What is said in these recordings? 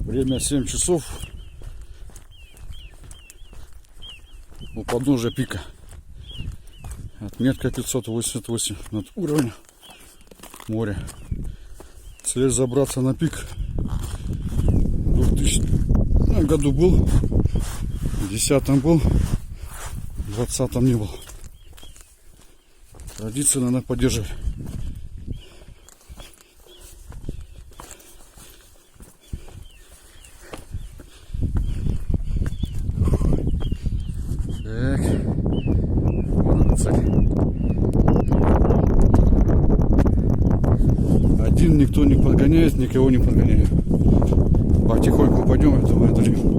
Время 7 часов. У подножия пика. Отметка 588 над уровнем моря. Цель забраться на пик. В 2000 году был, в 2010 был, в 2020 не был. Традицию надо поддерживать. Так, вон она цель. Один никто не подгоняет, никого не подгоняет. Потихоньку пойдем, это мы одолеем.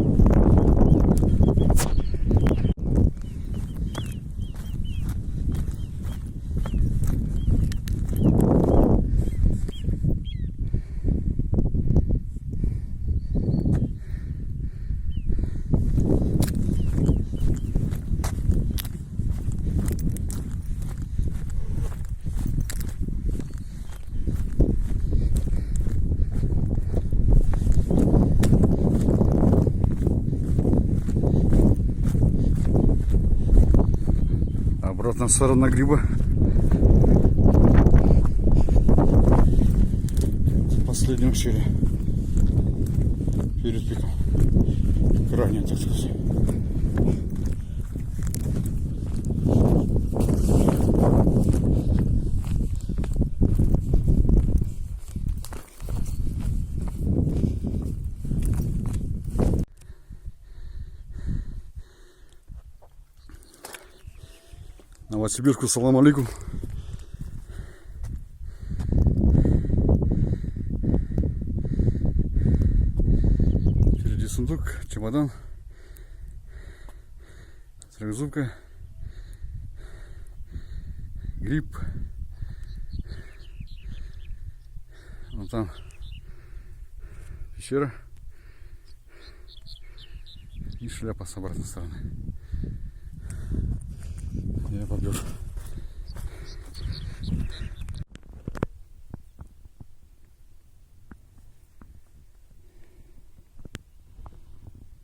Обратная сторона гриба. Последнее ущелье перед пиком. Крайне, так сказать. Новосибирску, салам алейкум. Впереди сундук, чемодан, трехзубка, гриб. Вон там пещера и шляпа с обратной стороны. Я побежу.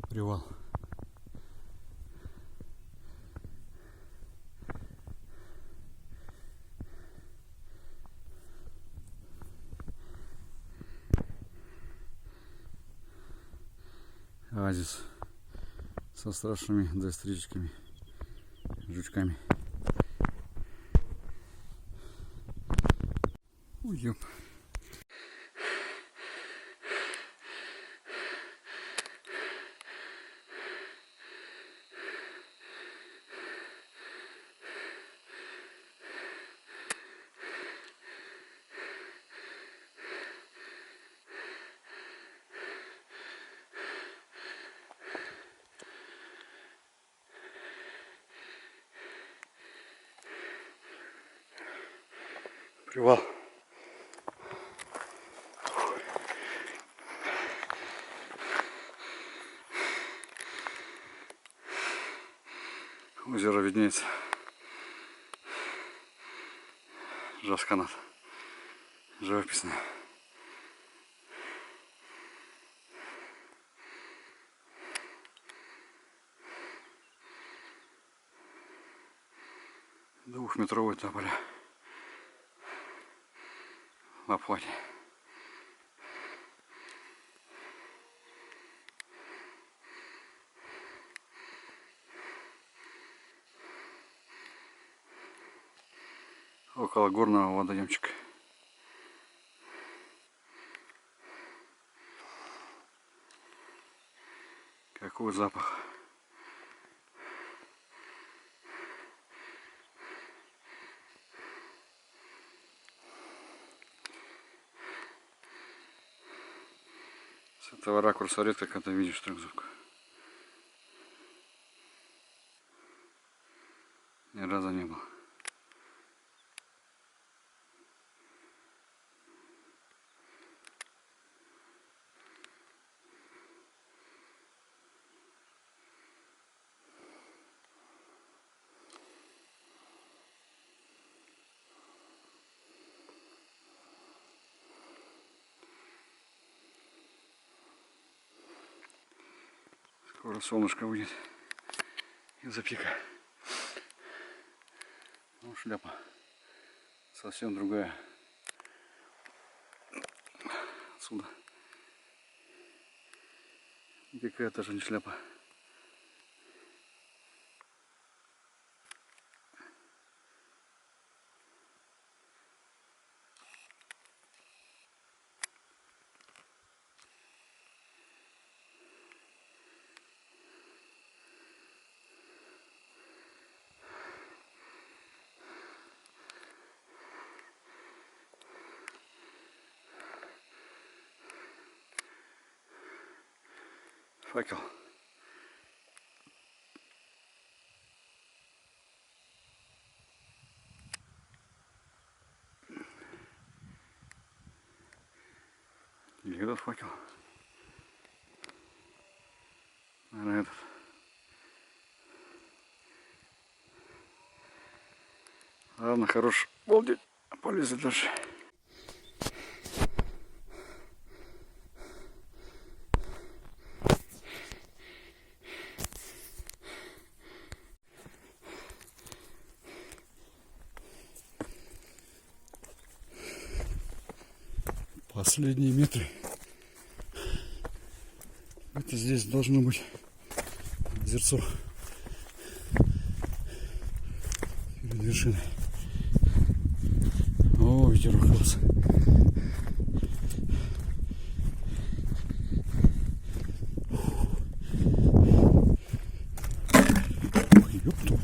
Привал. Оазис со страшными доисторическими жучками. Ой, ёп. Привал. Озеро виднеется. Жас-канат. Живописное. Двухметровые тополя в обхвате. Около горного водоемчика. Какой запах. С этого ракурса редко когда видишь трехзубку. Ни разу не был. Скоро солнышко выйдет из-за пика. Ну, шляпа совсем другая. Отсюда. Никакая тоже не шляпа. Факел. Или этот факел. Наверное, этот. Ладно, хорош. Балдеть. Полезли дальше. Последние метры. Это здесь должно быть озерцо перед вершиной. О, ветерок класс. Ой, ёпту.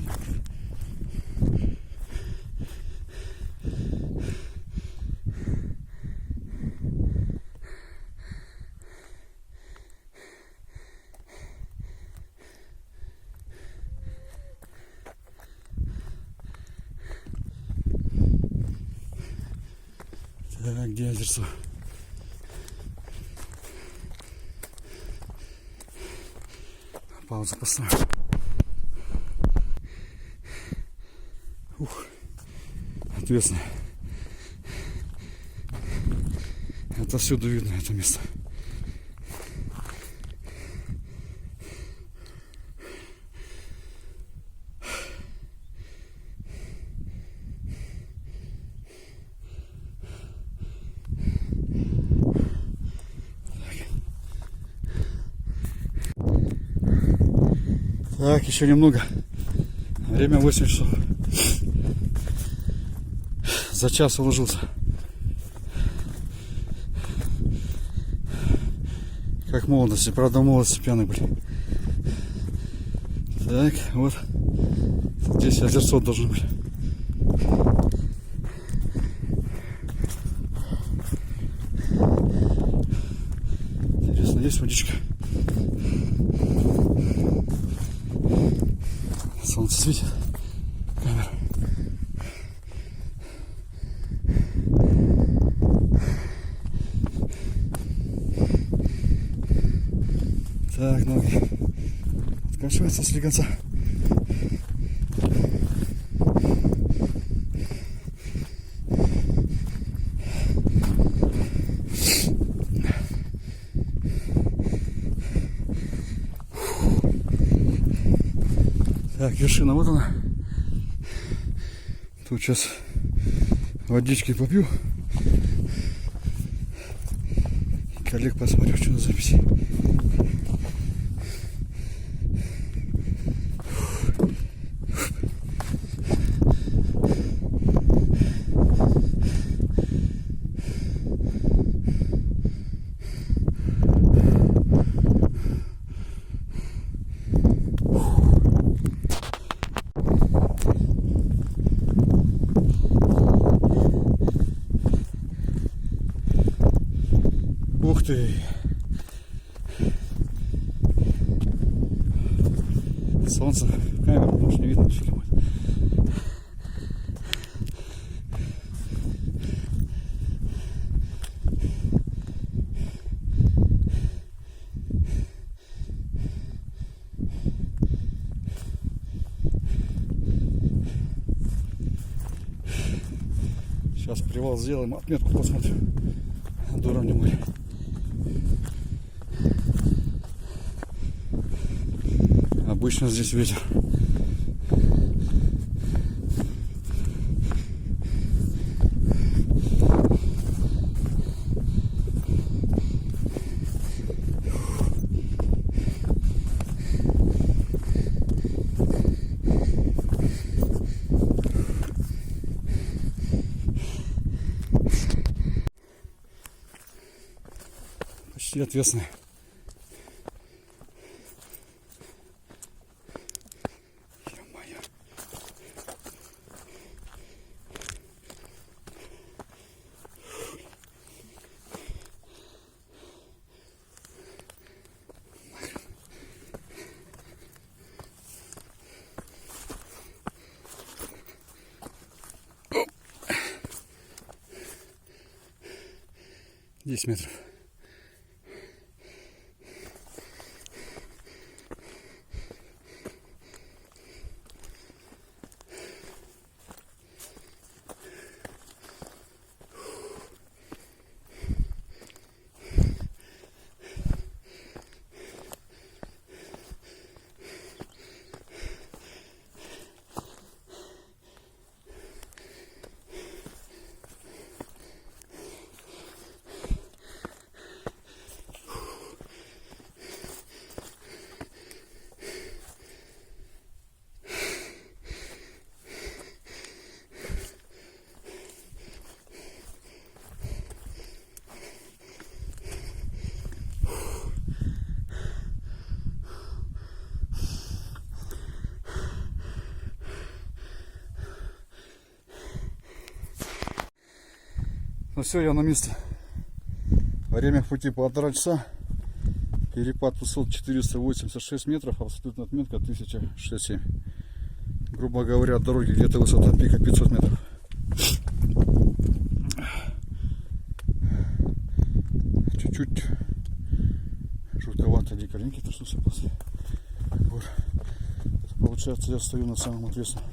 Так, где озерцо? Паузу поставим. Ух, ответственно. Отовсюду видно это место. Так, еще немного. Время 8 часов. За час уложился. Как в молодости. Правда, в молодости пьяные были. Так, вот. Здесь озерцо должно быть. Интересно, есть водичка? Солнце светит. Камера. Так, ноги откашиваются слегонца. Так, вершина, вот она. Тут сейчас водички попью. Коллег посмотрю, что на записи. Ух ты! Солнце в камеру, потому что не видно ничего. Сейчас привал сделаем, отметку посмотрим над уровнем моря. Обычно здесь ветер. Почти ответственный. Ё-моё. Оп. 10 метров. Ну все, я на месте. Время в пути 1,5 часа. Перепад высот 486 метров, абсолютная отметка 1067. Грубо говоря, от дороги где-то высота пика 500 метров. Чуть-чуть жутковато, дикаренький тошнился после гор. Получается, я стою на самом ответственном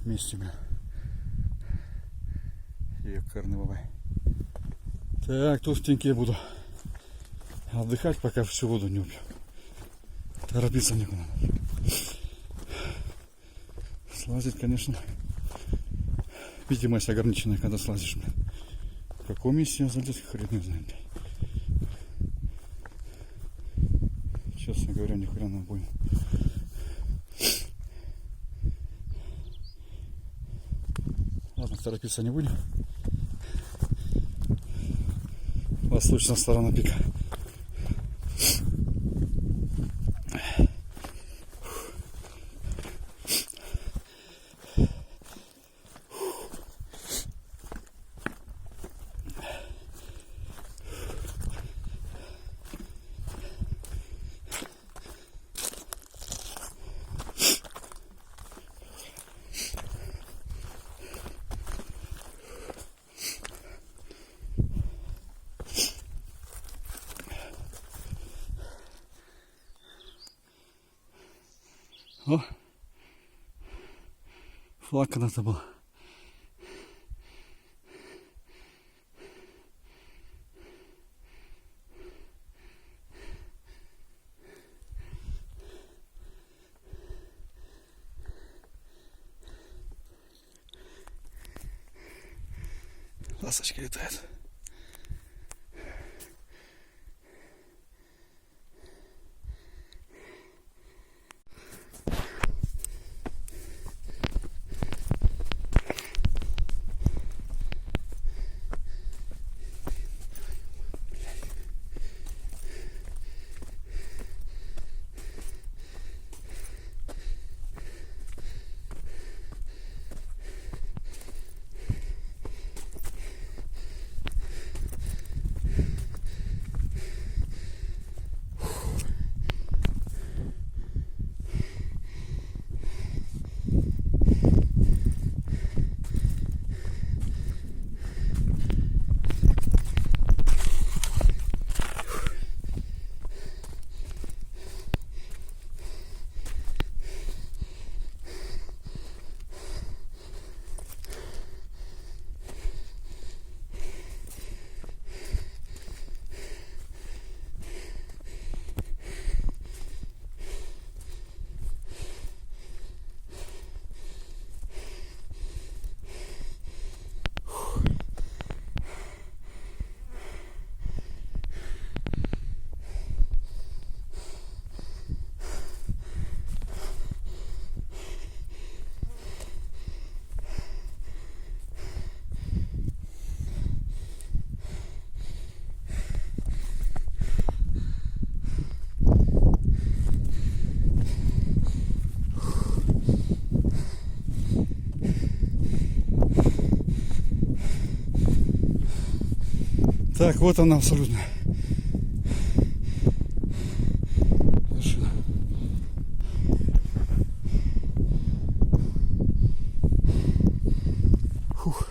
месте, бля. Якорный бабай. Так, тут в теньке буду отдыхать, пока всю воду не убью. Торопиться некуда. Слазить, конечно, видимость ограниченная, когда слазишь, блядь. В каком месте я залез, хрен не знаю, блядь. Честно говоря, нихуя не понял. Ладно, торопиться не будем. Восточная сторона пика. О, флаг когда-то был. Ласточки летают. Так, вот она абсолютно. Фух.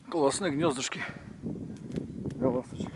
Классные гнездышки для ласточек.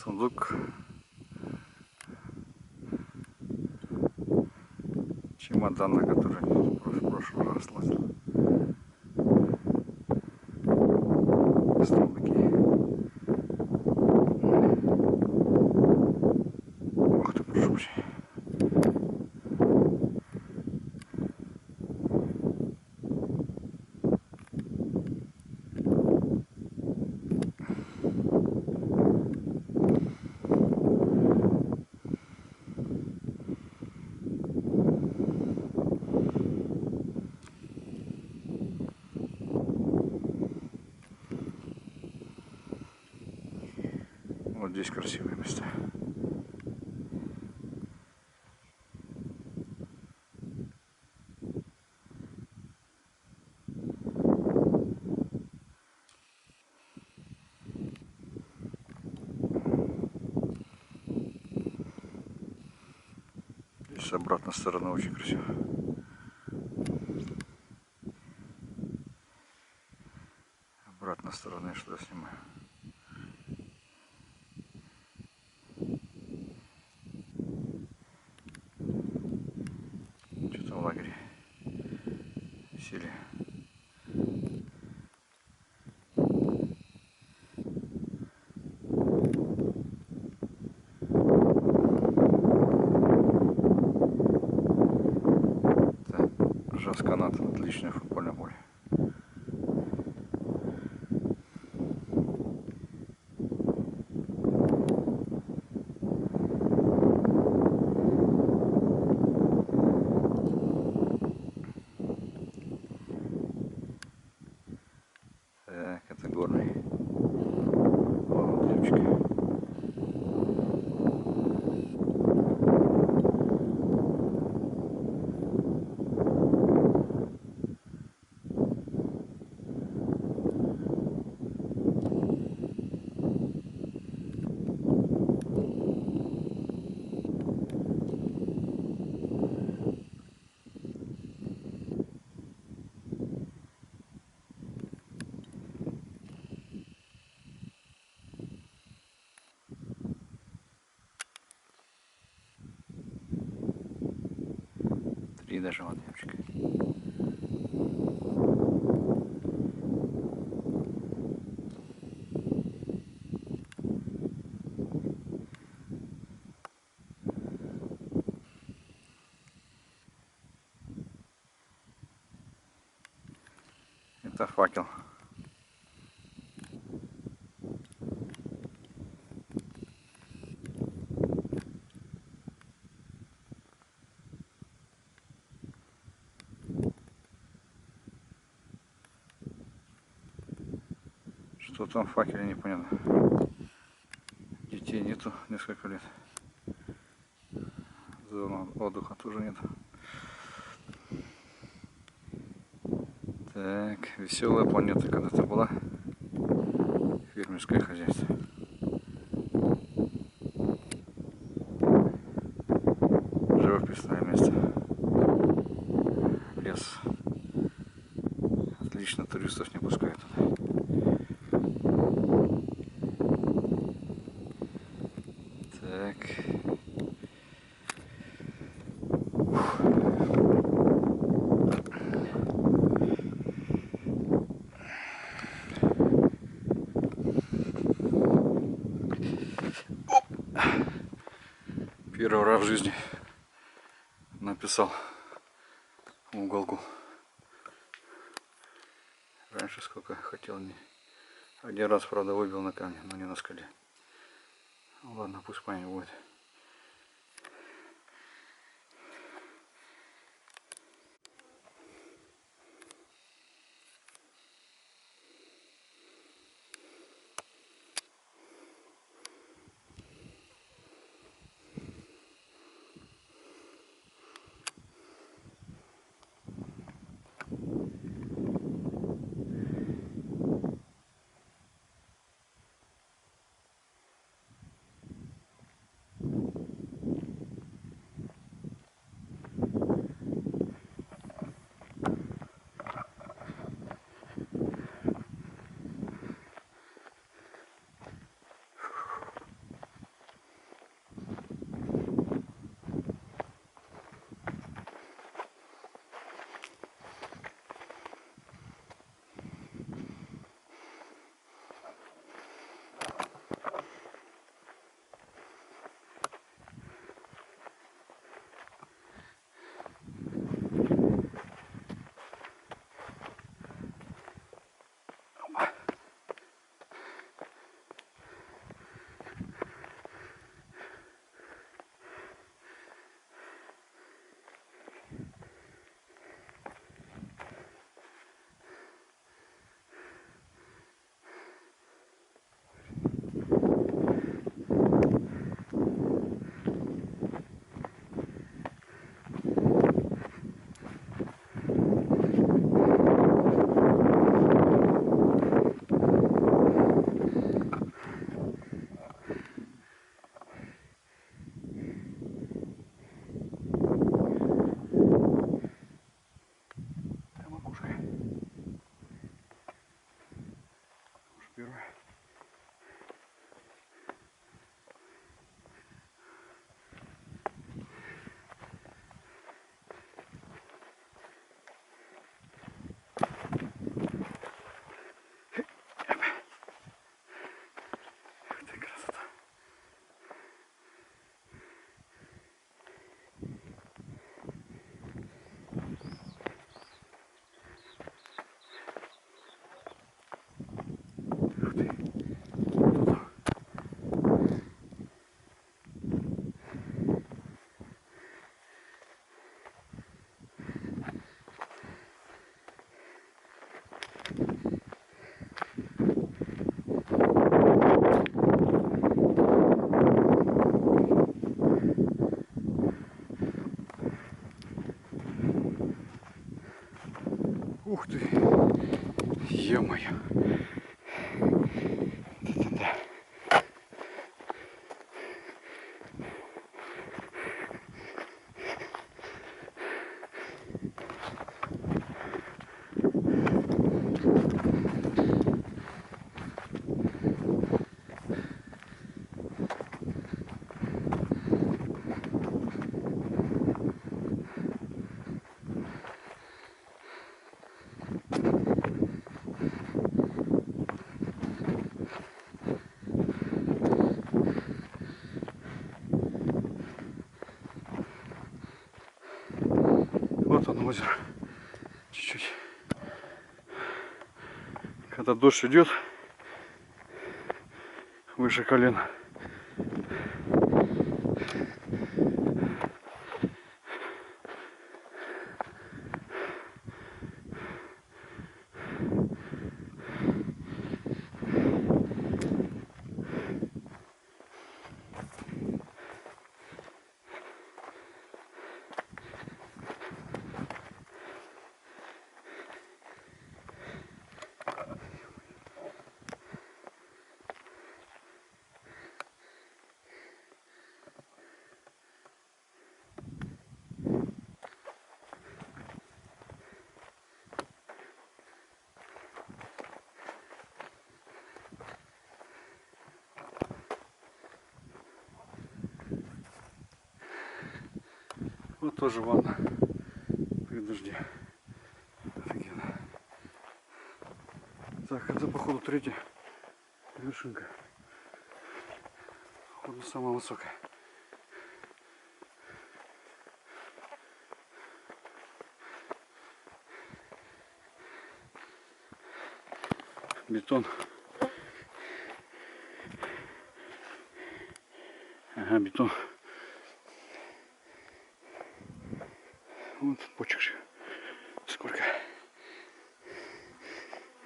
Сундук чемодан, на который в прошлый раз лазил. Сундуки. Ух ты, прошу прощения. Вот здесь красивые места. Здесь с обратной стороны очень красиво. Обратной стороны, что я снимаю. Что-то в лагере сели. Канат, отличное футбольное поле. Так, это горный. О, девочка. И даже вот девочка. Это факел. Что там в факеле, непонятно. Детей нету несколько лет. Зоны отдыха тоже нет. Так, веселая планета когда-то была. Фермерское хозяйство. Живописное место. Лес. Отлично, туристов не пускают туда. Так. Первый раз в жизни написал в уголку. Раньше сколько хотел, не. Один раз, правда, выбил на камне, но не на скале. Ладно, пусть память будет. первая. Ух ты, е-мое. Да. Вот оно озеро. Чуть-чуть. Когда дождь идет выше колена. Вот тоже ванна при дожде. Офигенно. Так, это походу третья вершинка. Походу самая высокая. Бетон. Ага, бетон. Вот почек же. Сколько.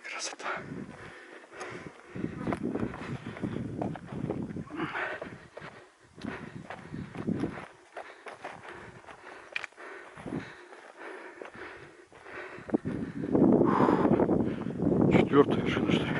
Красота. Четвертая вершина, что ли?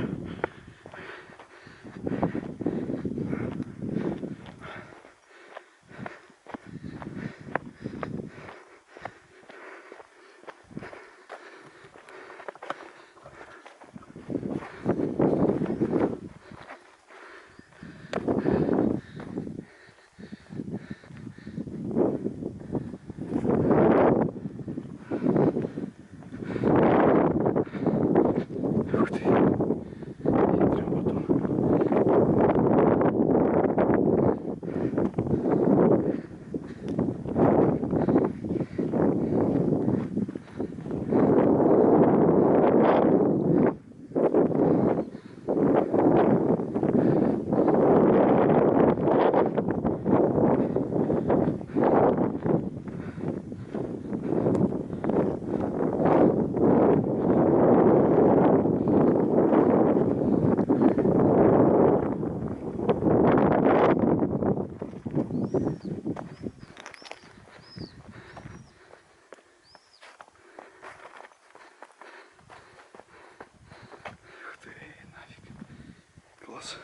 Класс.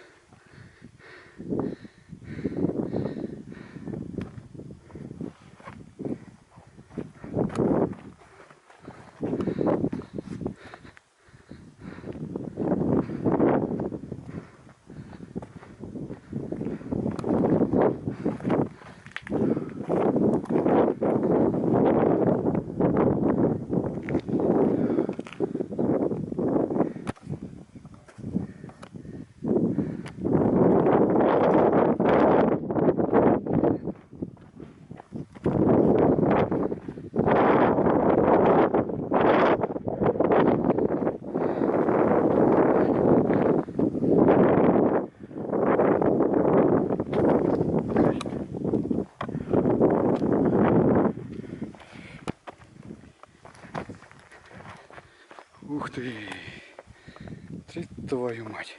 Ты твою мать.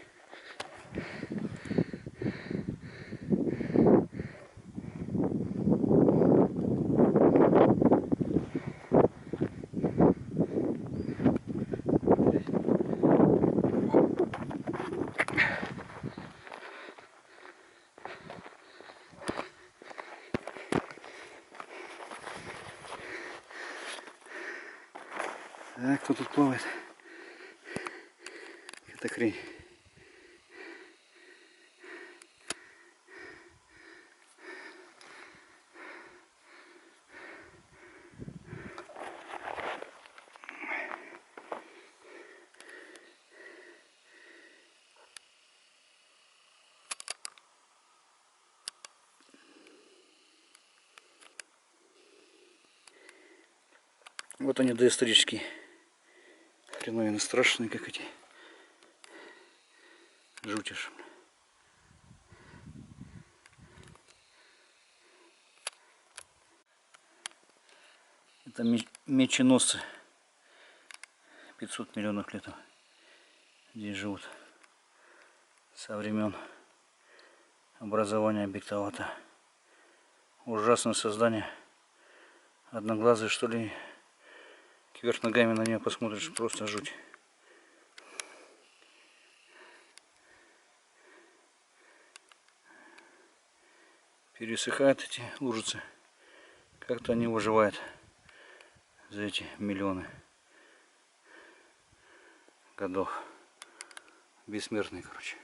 А кто тут плавает? Это хрень. Вот они доисторические. Хреновины страшные, как эти. Жутишь. Это меченосцы. 500 миллионов лет здесь живут. Со времен образования БекТауАта. Ужасное создание. Одноглазые, что ли. Кверх ногами на нее посмотришь, просто жуть. Пересыхают эти лужицы. Как-то они выживают за эти миллионы годов. Бессмертные, короче.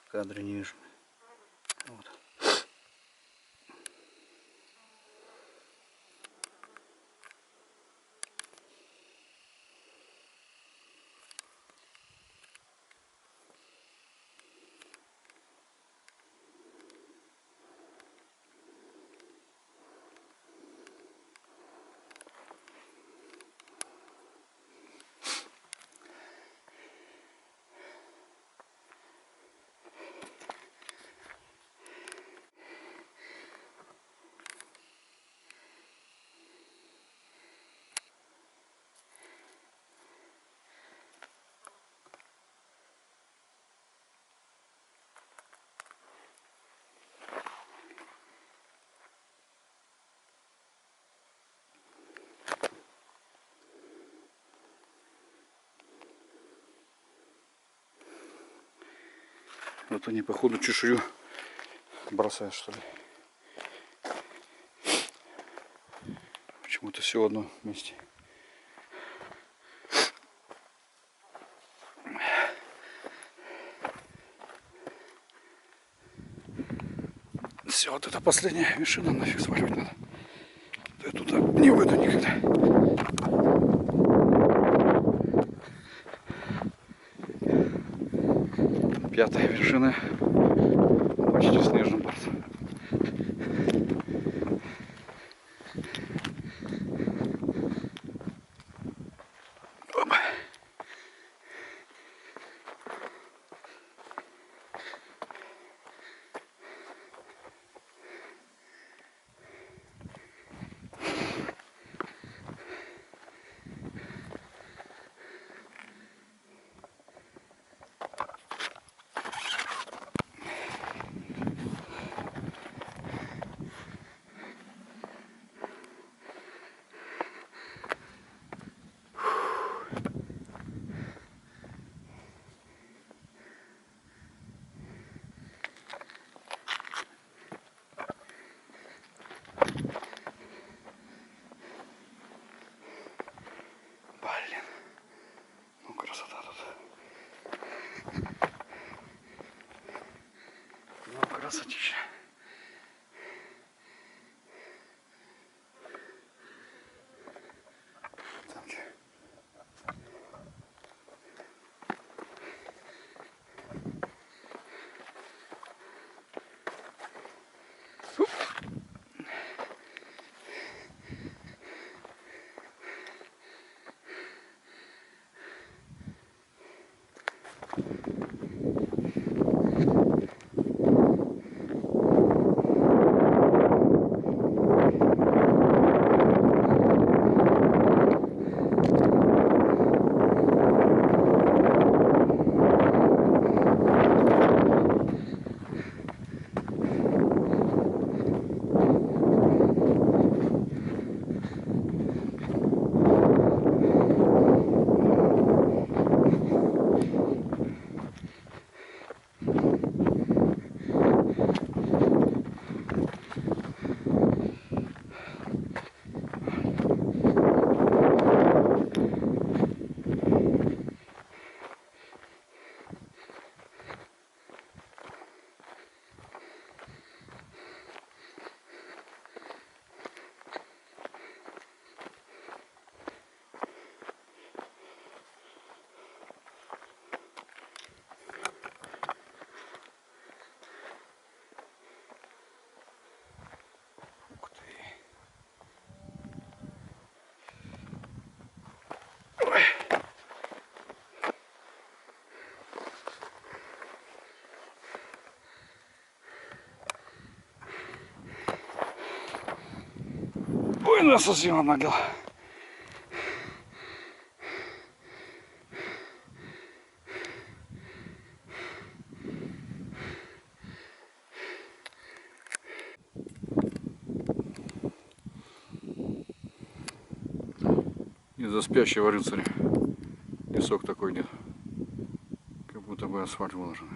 Кадры не вижу. Вот. Вот они, походу, чешую бросают, что ли. Почему-то все в одном месте. Все, вот это последняя вершина, нафиг сваливать надо. Да я туда не выйду никогда. Пятая вершина, почти снежный борт. Опа. Красотища. Там что? Ой, нас совсем обнаглел. Из-за спящего рыцаря песок такой нет, как будто бы асфальт выложен.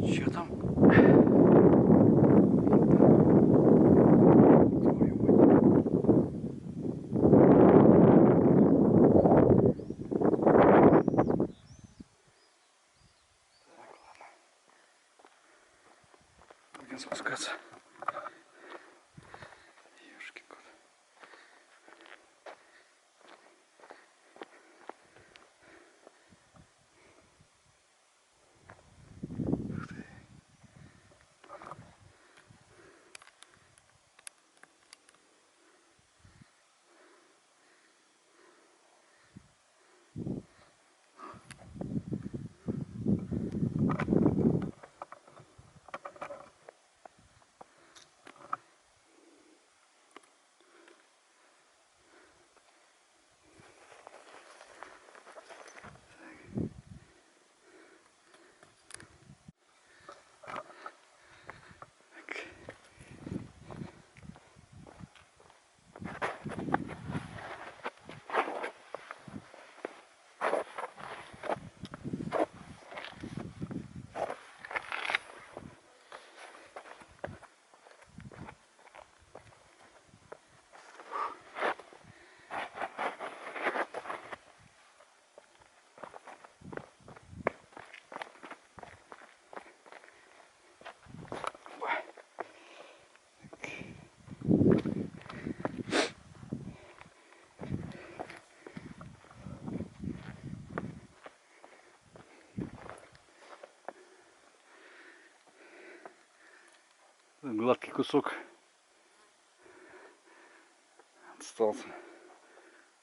Че там? Будем спускаться. Ёшкин кот. Ух ты. Гладкий кусок остался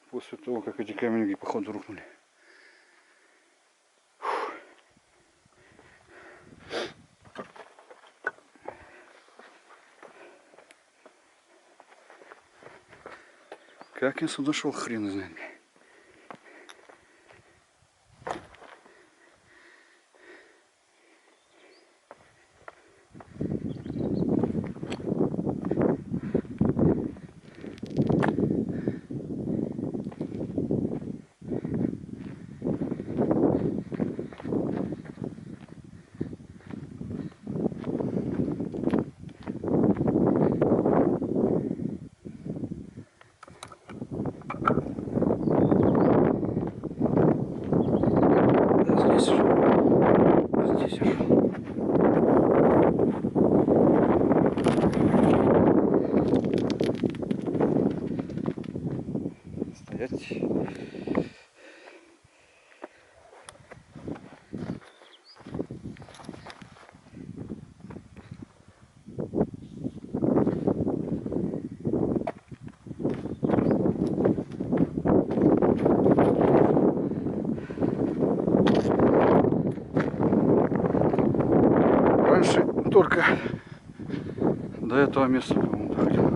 после того, как эти каменьки походу рухнули. Как я сюда шел, хрен знает. Раньше только до этого места, по-моему, доходил.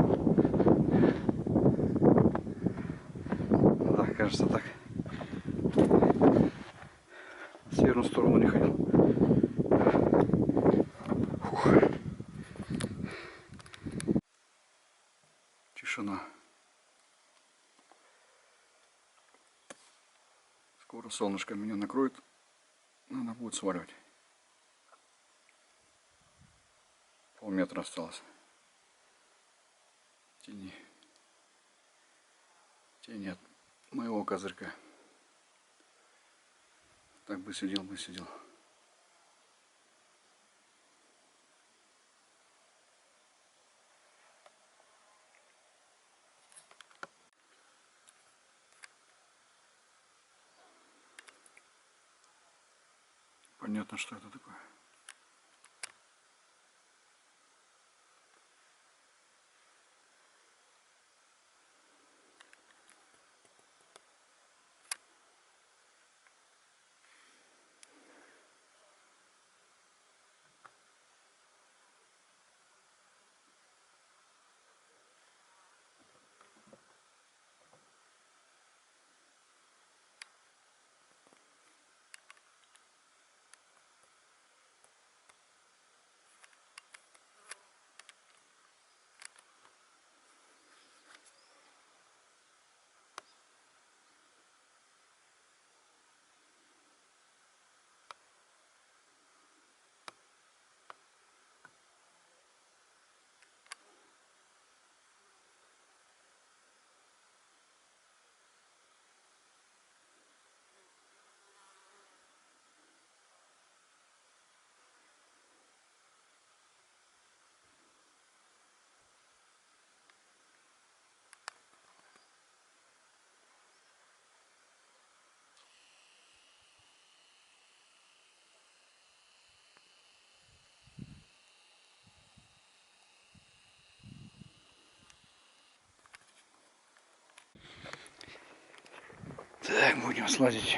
Да, кажется так. В северную сторону не ходил. Фух. Тишина. Скоро солнышко меня накроет. Надо будет сваливать. Полметра осталось. Тени от моего козырька. Так бы сидел, Понятно, что это такое. Так, будем слазить.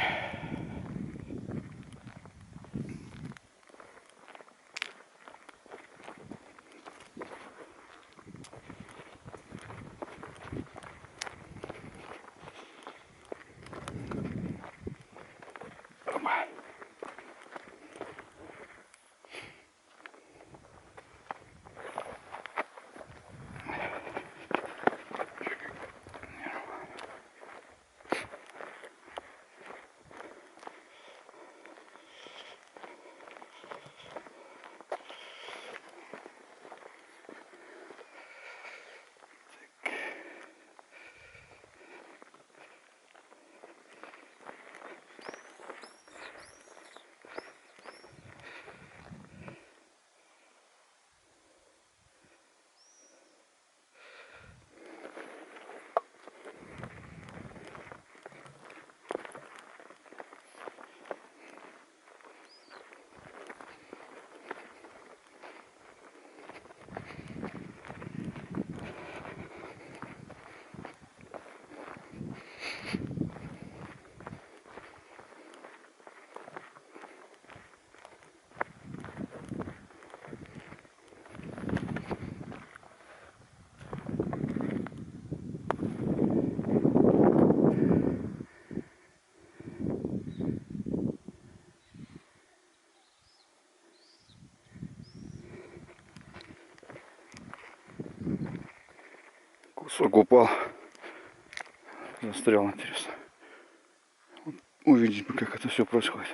Кусок упал, застрял, интересно. Увидеть бы, как это все происходит.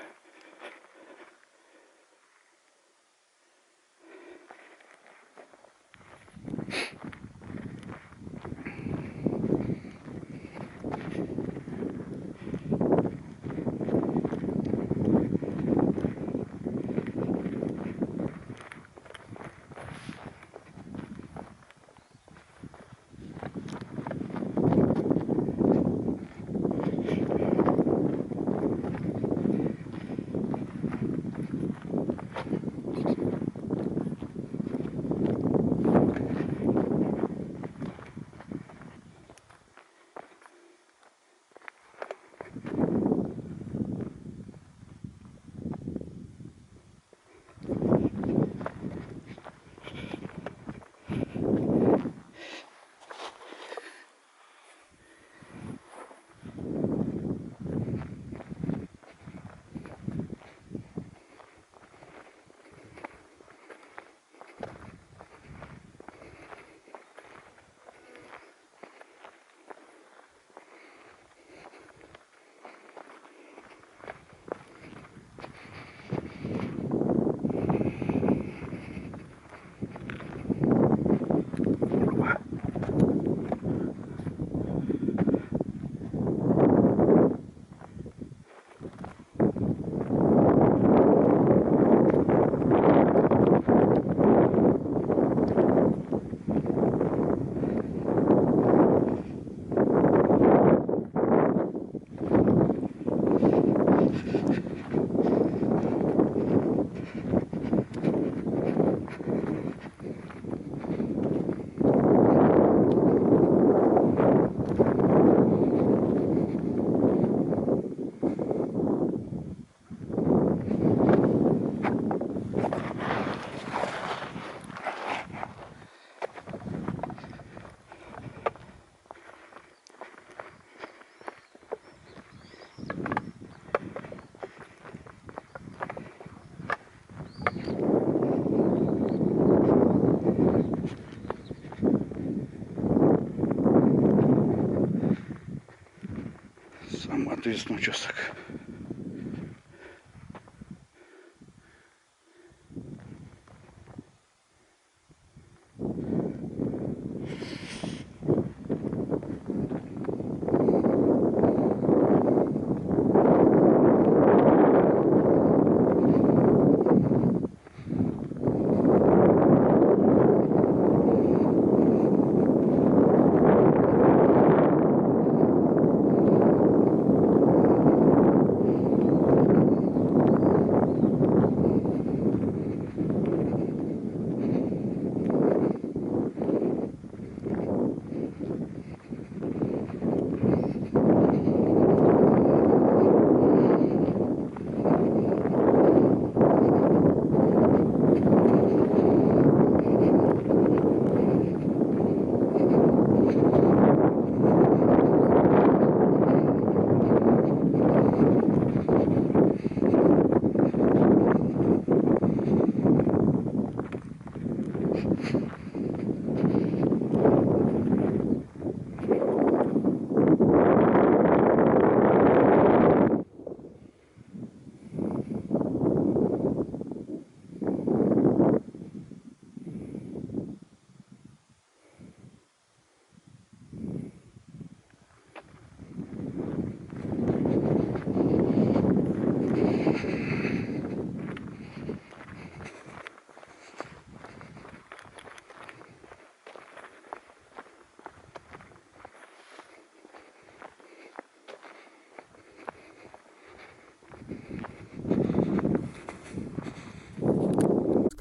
интересный участок.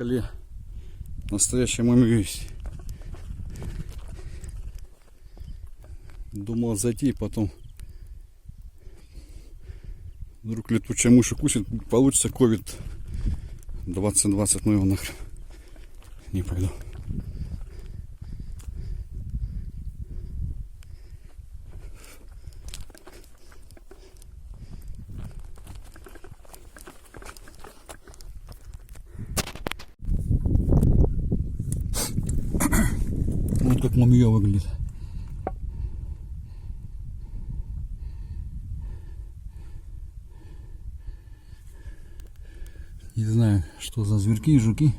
скале настоящая мумия. Думал зайти, потом вдруг летучая мышь укусит, получится COVID 2020, ну его нахрен, не пойду. Вот как мумия выглядит. Не знаю, что за зверьки и жуки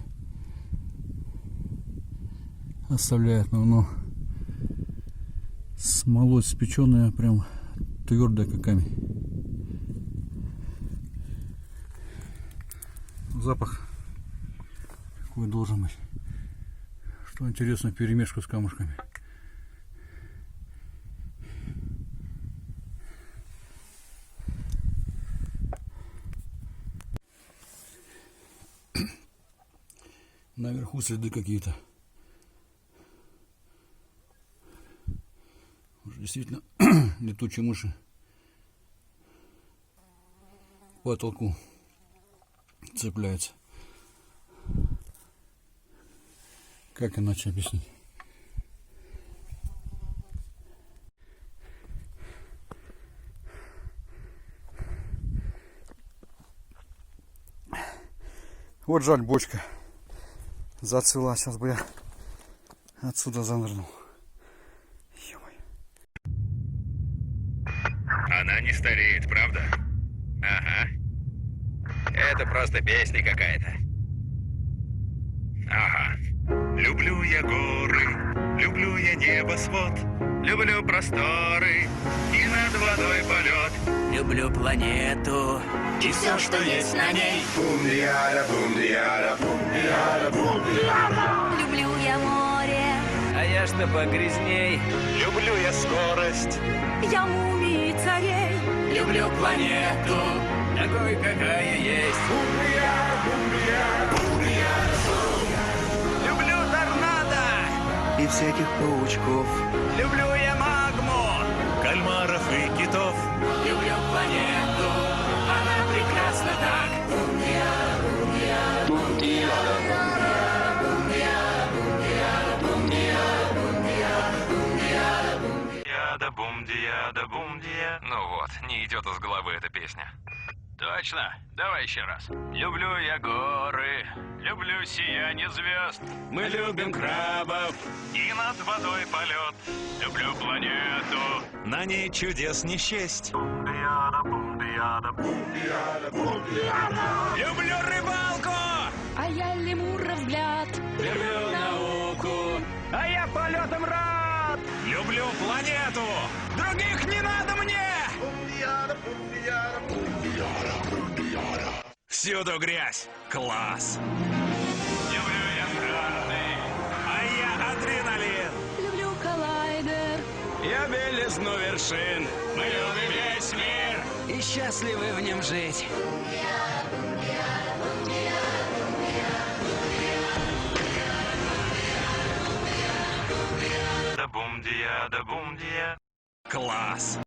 оставляют, но смолой спеченная, прям твердая как камень. Запах какой должен быть. Что интересно, вперемешку с камушками. Наверху следы какие-то. Уже действительно летучие мыши по потолку цепляются. Как иначе объяснить? Вот жаль, бочка зацвела, сейчас бы я отсюда занырнул. Ё-моё. Она не стареет, правда? Ага. Это просто песня какая-то. Ага. Люблю я горы, люблю я небосвод, люблю просторы и над водой полет. Люблю планету и все, что есть на ней. Бум-диада, бум-диада, бум-диада, бум-диада. Люблю я море, А я что погрязней. Люблю я скорость. я мумии царей. Люблю планету такой, какая есть. Люблю торнадо. И всяких паучков. Люблю я магму, кальмаров и китов. Люблю планету, она прекрасна так. Диада, бум-диада, бум-диада. Ну вот, не идет из головы эта песня. Точно? Давай еще раз. Люблю я горы, люблю сияние звезд. Мы любим крабов и над водой полет. Люблю планету, на ней чудес не счесть. Люблю рыбалку, А я лемура взгляд. люблю науку, а я полетом рад. Люблю планету, других не надо мне. Всюду грязь, класс. Люблю я карты, а я адреналин. Люблю коллайдер. Я белизну вершин. Мы любим весь мир и счастливы в нем жить. Да бум-дия, класс.